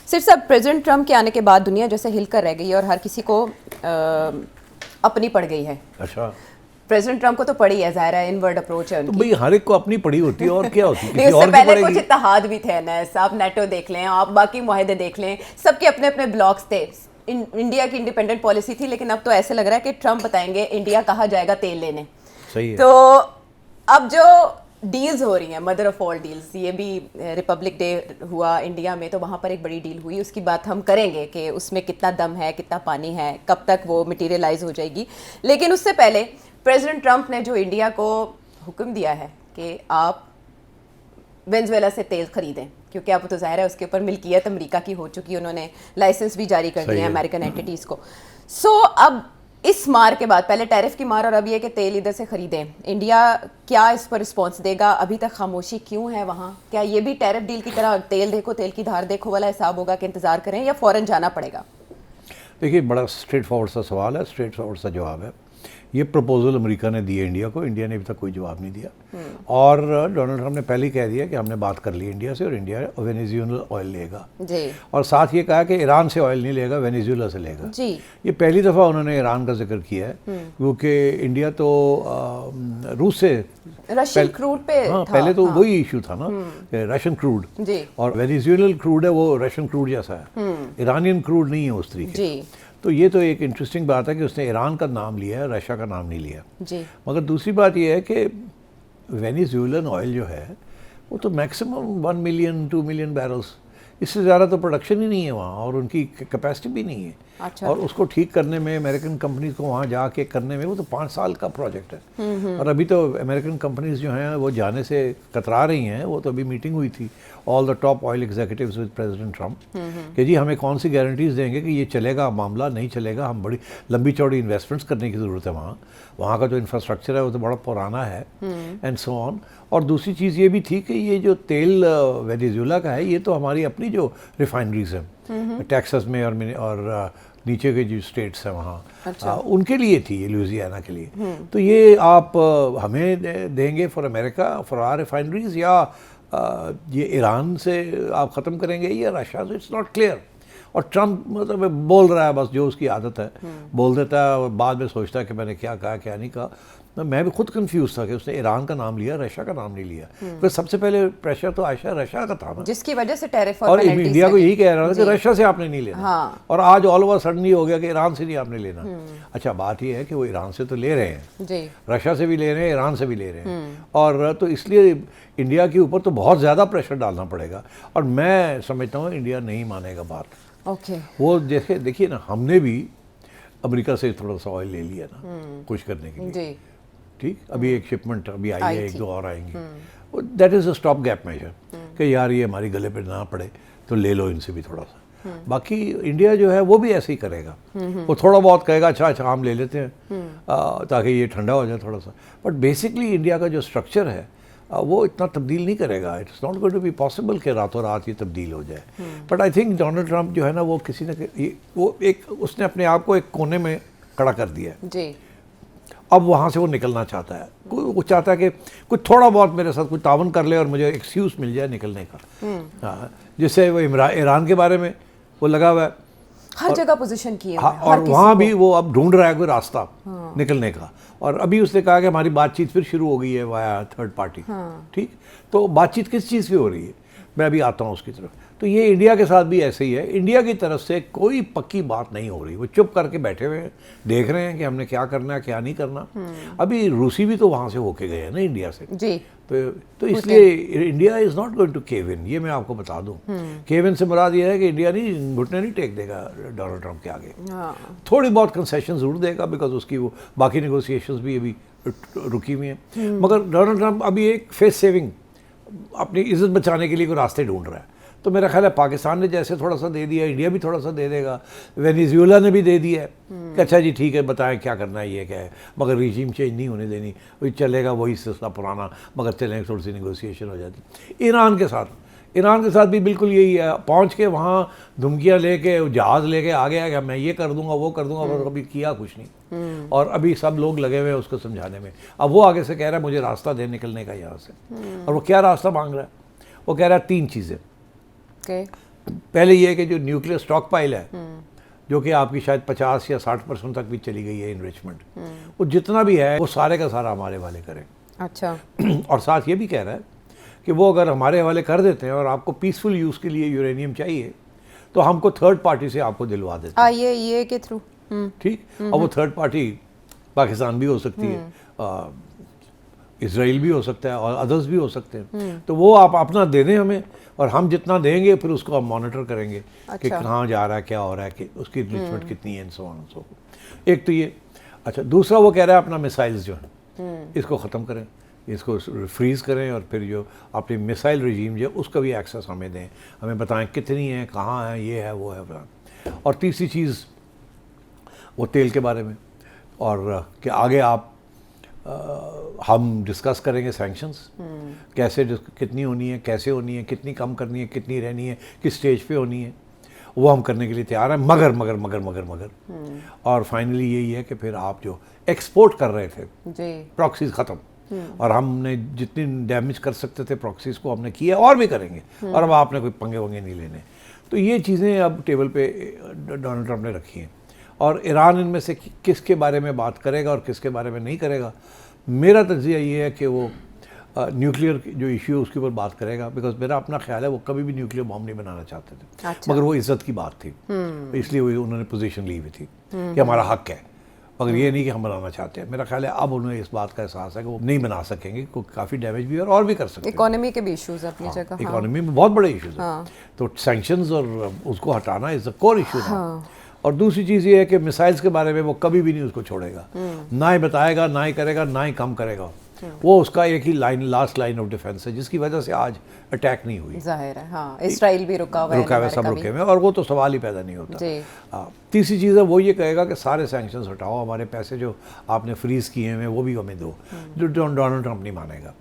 सिर्फ सब president Trump के आने के बाद दुनिया जैसे हिलकर रह गई है और हर किसी को अपनी पड़ गई है। अच्छा, प्रेसिडेंट ट्रंप को तो पड़ी है, ज़ाहिर है इनवर्ड अप्रोच है तो उनकी। भाई हर एक को अपनी पड़ी होती है और क्या होती है, नहीं, किसी उससे और की पहले पड़ेगी। कुछ इत्तेहाद भी थे ना, आप नेटो देख लें, आप बाकी मुआहदे देख लें, सबके अपने अपने ब्लॉक्स थे। इंडिया की इंडिपेंडेंट पॉलिसी थी, लेकिन अब तो ऐसे लग रहा है कि ट्रंप बताएंगे इंडिया कहाँ जाएगा तेल लेने। सही है। तो अब जो डील्स हो रही हैं, मदर ऑफ ऑल डील्स, ये भी रिपब्लिक डे हुआ इंडिया में, तो वहाँ पर एक बड़ी डील हुई, उसकी बात हम करेंगे कि उसमें कितना दम है, कितना पानी है, कब तक वो मटीरियलाइज हो जाएगी। लेकिन उससे पहले प्रेसिडेंट ट्रंप ने जो इंडिया को हुक्म दिया है कि आप वेनेजुएला से तेल खरीदें, क्योंकि अब तो ज़ाहिर है उसके ऊपर मिल्कियत अमेरिका की हो चुकी है, उन्होंने लाइसेंस भी जारी कर दिए हैं अमेरिकन एंटिटीज़ को। सो अब इस मार के बाद, पहले टैरिफ की मार और अब ये कि तेल इधर से खरीदें, इंडिया क्या इस पर रिस्पॉन्स देगा? अभी तक खामोशी क्यों है वहाँ? क्या ये भी टैरिफ डील की तरह तेल देखो तेल की धार देखो वाला हिसाब होगा कि इंतज़ार करें या फ़ौरन जाना पड़ेगा? देखिए, बड़ा स्ट्रेट फॉरवर्ड सा सवाल है, स्ट्रेट फॉरवर्ड सा जवाब है। ये प्रपोजल अमेरिका ने दिए इंडिया को, इंडिया ने अभी तक कोई जवाब नहीं दिया। और डोनाल्ड ट्रंप ने पहले ही कह दिया कि हमने बात कर ली इंडिया से और इंडिया वेनेजुएला ऑयल लेगा जी। और साथ ये कहा कि ईरान से ऑयल नहीं लेगा, वेनेजुएला से लेगा जी। ये पहली दफ़ा उन्होंने ईरान का जिक्र किया है, क्योंकि इंडिया तो रूस से रशियन क्रूड पे हाँ, था। पहले तो वही इशू था ना, रशियन क्रूड, जी। और वेनेजुएलन क्रूड है वो रशियन क्रूड जैसा है, ईरानियन क्रूड नहीं है उस तरीके। जी। तो ये तो एक इंटरेस्टिंग बात है कि उसने ईरान का नाम लिया है, रशिया का नाम नहीं लिया। जी। मगर दूसरी बात ये है कि वेनेजुएलन ऑयल जो है वो तो मैक्सिमम 1 मिलियन 2 मिलियन बैरल्स, इससे ज़्यादा तो प्रोडक्शन ही नहीं है वहाँ, और उनकी कैपेसिटी भी नहीं है। अच्छा। और उसको ठीक करने में, अमेरिकन कंपनीज को वहाँ जाके करने में, वो तो 5 साल का प्रोजेक्ट है। और अभी तो अमेरिकन कंपनीज जो हैं वो जाने से कतरा रही हैं। वो तो अभी मीटिंग हुई थी all the top oil executives with president Trump कि जी हमें कौन सी गारंटीज़ देंगे कि ये चलेगा मामला, नहीं चलेगा, हम बड़ी लंबी चौड़ी इन्वेस्टमेंट्स करने की ज़रूरत है वहाँ का जो इंफ्रास्ट्रक्चर है वो तो बड़ा पुराना है एंड सो ऑन। और दूसरी चीज़ ये भी थी कि ये जो तेल वेनेजुएला का है, ये तो हमारी अपनी जो रिफाइनरीज हैं टेक्सास में और नीचे के जो स्टेट्स हैं वहाँ, अच्छा। उनके लिए थी, ये लुइसियाना के लिए। तो ये आप हमें देंगे for America, for our refineries, या ये ईरान से आप ख़त्म करेंगे या रशिया से? It's not clear. और ट्रंप मतलब बोल रहा है, बस जो उसकी आदत है बोल देता है और बाद में सोचता है कि मैंने क्या कहा क्या नहीं कहा। मैं भी खुद कंफ्यूज था कि उसने ईरान का नाम लिया, रशिया का नाम नहीं लिया, फिर सबसे पहले प्रेशर तो आयशा रशिया का था ना, जिसकी वजह से टैरिफ और इंडिया को यही कह रहा था कि रशिया से आपने नहीं लेना। हाँ। और आज ऑल ओवर सडन ये हो गया कि ईरान से नहीं आपने लेना। अच्छा, बात ये है कि वो ईरान से तो ले रहे हैं जी, रशिया से भी ले रहे हैं, ईरान से भी ले रहे हैं, और तो इसलिए इंडिया के ऊपर तो बहुत ज़्यादा प्रेशर डालना पड़ेगा। और मैं समझता हूँ इंडिया नहीं मानेगा बात। ओके। वो जैसे देखिए ना, हमने भी अमेरिका से थोड़ा सा ऑयल ले लिया ना कुछ करने के लिए, जी। ठीक, अभी एक शिपमेंट अभी आई आई है, थी। 1-2 और आएंगी। That is a stop gap measure कि यार ये हमारी गले पे ना पड़े तो ले लो इनसे भी थोड़ा सा। बाकी इंडिया जो है वो भी ऐसे ही करेगा, वो थोड़ा बहुत कहेगा अच्छा हम ले लेते हैं ताकि ये ठंडा हो जाए थोड़ा सा। बट बेसिकली इंडिया का जो स्ट्रक्चर है वो इतना तब्दील नहीं करेगा। It's not going to be possible कि रातों रात ये तब्दील हो जाए। But I think Donald Trump जो है ना, वो किसी न वो एक उसने अपने आप को एक कोने में खड़ा कर दिया है जी। अब वहाँ से वो निकलना चाहता है। वो चाहता है कि कुछ थोड़ा बहुत मेरे साथ कुछ तावन कर ले और मुझे एक्सक्यूज़ मिल जाए निकलने का। हाँ, जिससे वो ईरान के बारे में वो लगा हुआ है, हर जगह पोजीशन की है। हाँ, और वहाँ भी वो अब ढूंढ रहा है कोई रास्ता निकलने का। और अभी उसने कहा कि हमारी बातचीत फिर शुरू हो गई है वाया थर्ड पार्टी। ठीक, तो बातचीत किस चीज़ की हो रही है, मैं अभी आता हूँ उसकी तरफ। तो ये इंडिया के साथ भी ऐसे ही है, इंडिया की तरफ से कोई पक्की बात नहीं हो रही। वो चुप करके बैठे हुए हैं, देख रहे हैं कि हमने क्या करना है क्या नहीं करना। अभी रूसी भी तो वहाँ से होके गए हैं ना इंडिया से जी। तो इसलिए India is not going to cave in, ये मैं आपको बता दूं। केव इन से मुराद ये है कि इंडिया नहीं घुटने नहीं टेक देगा डोनाल्ड ट्रंप के आगे। थोड़ी बहुत कंसेशन जरूर देगा, बिकॉज उसकी वो बाकी नेगोशिएशंस भी अभी रुकी हुई हैं। मगर डोनाल्ड ट्रंप अभी एक फेस सेविंग, अपनी इज्जत बचाने के लिए कोई रास्ते ढूंढ रहा है। तो मेरा ख्याल है पाकिस्तान ने जैसे थोड़ा सा दे दिया, इंडिया भी थोड़ा सा दे देगा, वेनेजुएला ने भी दे दिया है कि अच्छा जी ठीक है बताएं क्या करना है, ये क्या है, मगर रिजीम चेंज नहीं होने देनी, वही चलेगा वही सिलसिला पुराना, मगर चलेंगे थोड़ी सी नेगोशिएशन हो जाती। ईरान के साथ भी बिल्कुल यही है, पहुंच के वहाँ धमकियाँ लेके जहाज़ लेके आ गया कि मैं ये कर दूंगा वो कर दूंगा, और कभी किया कुछ नहीं। और अभी सब लोग लगे हुए हैं उसको समझाने में। अब वो आगे से कह रहा है मुझे रास्ता दे निकलने का यहाँ से। और वो क्या रास्ता मांग रहा है? वो कह रहा है 3 चीज़ें। पहले ये है कि जो न्यूक्लियर स्टॉक पाइल है, जो कि आपकी शायद 50 या 60% तक भी चली गई है इनरिचमेंट, वो जितना भी है वो सारे का सारा हमारे हवाले करें। अच्छा। और साथ ये भी कह रहा है कि वो अगर हमारे हवाले कर देते हैं और आपको पीसफुल यूज़ के लिए यूरेनियम चाहिए तो हमको थर्ड पार्टी से आपको दिलवा देते हैं। ये के थ्रू। ठीक। और वो थर्ड पार्टी पाकिस्तान भी हो सकती है, इजराइल भी हो सकता है और अदर्स भी हो सकते हैं। तो वो आप अपना दे दें हमें और हम जितना देंगे फिर उसको हम मॉनिटर करेंगे कि कहाँ जा रहा है, क्या हो रहा है, कि उसकी इनरिचमेंट कितनी है, सो ऑन एंड सो। एक तो ये। अच्छा, दूसरा वो कह रहा है अपना मिसाइल्स जो है इसको ख़त्म करें, इसको फ्रीज़ करें और फिर जो अपनी मिसाइल रजीम जो उसका भी एक्सेस हमें दें, हमें बताएं कितनी है, कहाँ है, ये है, वो है। और तीसरी चीज़ वो तेल के बारे में, और कि आगे आप हम डिस्कस करेंगे सैंक्शंस कैसे कितनी होनी है, कैसे होनी है, कितनी कम करनी है, कितनी रहनी है, किस स्टेज पे होनी है, वो हम करने के लिए तैयार हैं। मगर मगर मगर मगर मगर और फाइनली यही है कि फिर आप जो एक्सपोर्ट कर रहे थे प्रॉक्सीज ख़त्म, और हमने जितनी डैमेज कर सकते थे प्रॉक्सीज को हमने किया और भी करेंगे, और अब आपने कोई पंगे वंगे नहीं लेने। तो ये चीज़ें अब टेबल पे डोनाल्ड ट्रंप ने रखी हैं, और ईरान इनमें से किसके बारे में बात करेगा और किसके बारे में नहीं करेगा। मेरा तज्जिया ये है कि वो न्यूक्लियर जो इशू है उसके ऊपर बात करेगा, बिकॉज मेरा अपना ख्याल है वो कभी भी न्यूक्लियर बॉम्ब नहीं बनाना चाहते थे। अच्छा। मगर वो इज्जत की बात थी, इसलिए वो उन्होंने पोजीशन ली हुई थी कि हमारा हक है, मगर ये नहीं कि हम बनाना चाहते हैं। मेरा ख्याल है अब उन्हें इस बात का एहसास है कि वो नहीं बना सकेंगे, क्योंकि काफ़ी डैमेज भी है और भी कर सकते हैं। इकोनॉमी के भी इश्यूज अपनी जगह। इकोनॉमी में बहुत बड़े इश्यूज हैं, तो सैंक्शंस और उसको हटाना इज द कोर इशू। और दूसरी चीज़ ये है कि मिसाइल्स के बारे में वो कभी भी नहीं उसको छोड़ेगा, ना ही बताएगा, ना ही करेगा, ना ही कम करेगा। वो उसका एक ही line, last line of defence है, जिसकी वजह से आज अटैक नहीं हुई। जाहिर है, हाँ, इसराइल भी रुका हुआ है, सब रुके हुए, और वो तो सवाल ही पैदा नहीं होता। तीसरी चीज़ है वो ये कहेगा कि सारे सैंक्शंस हटाओ, हमारे पैसे जो आपने फ्रीज किए हैं वो भी हमें दो, जो डोनाल्ड ट्रंप नहीं मानेगा।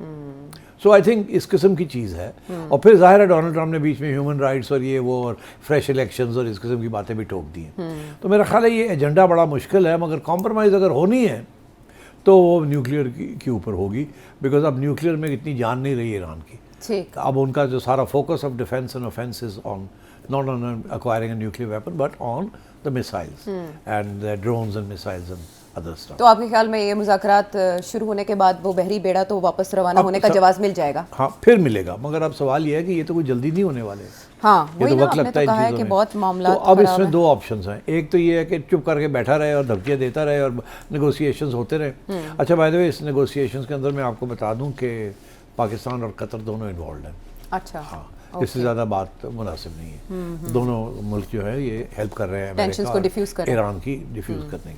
सो आई थिंक इस किस्म की चीज़ है। और फिर जाहिर है डोनाल्ड ट्रंप ने बीच में ह्यूमन राइट्स और ये वो और फ्रेश इलेक्शंस और इस किस्म की बातें भी ठोक दी हैं। तो मेरा ख्याल है ये एजेंडा बड़ा मुश्किल है, मगर कॉम्प्रोमाइज़ अगर होनी है तो वो न्यूक्लियर के ऊपर होगी, बिकॉज अब न्यूक्लियर में इतनी जान नहीं रही ईरान की। ठीक। अब उनका जो सारा focus of defence and offence is on not on acquiring a nuclear weapon but on the missiles and drones and missiles and other stuff. तो आपके ख्याल में ये मुज़ाकरात शुरू होने के बाद वो बहरी बेड़ा तो वापस रवाना होने का जवाब मिल जाएगा? हाँ, फिर मिलेगा, मगर अब सवाल ये है कि ये तो कोई जल्दी नहीं होने वाले। हाँ, वही ना, आपने तो कहा है कि बहुत मामला। तो अब इसमें दो ऑप्शंस हैं। एक तो ये है कि चुप करके बैठा रहे और धमकियाँ देता रहे और नेगोशिएशंस होते रहे। अच्छा, बाय द वे, इस नेगोशिएशंस के अंदर मैं आपको बता दूं कि पाकिस्तान और कतर दोनों इन्वॉल्व हैं। अच्छा। हाँ, इससे ज़्यादा बात मुनासिब नहीं है। दोनों मुल्क जो है ये हेल्प कर रहे हैं टेंशंस को डिफ्यूज़ कर रहे हैं, ईरान की डिफ्यूज़ करने की।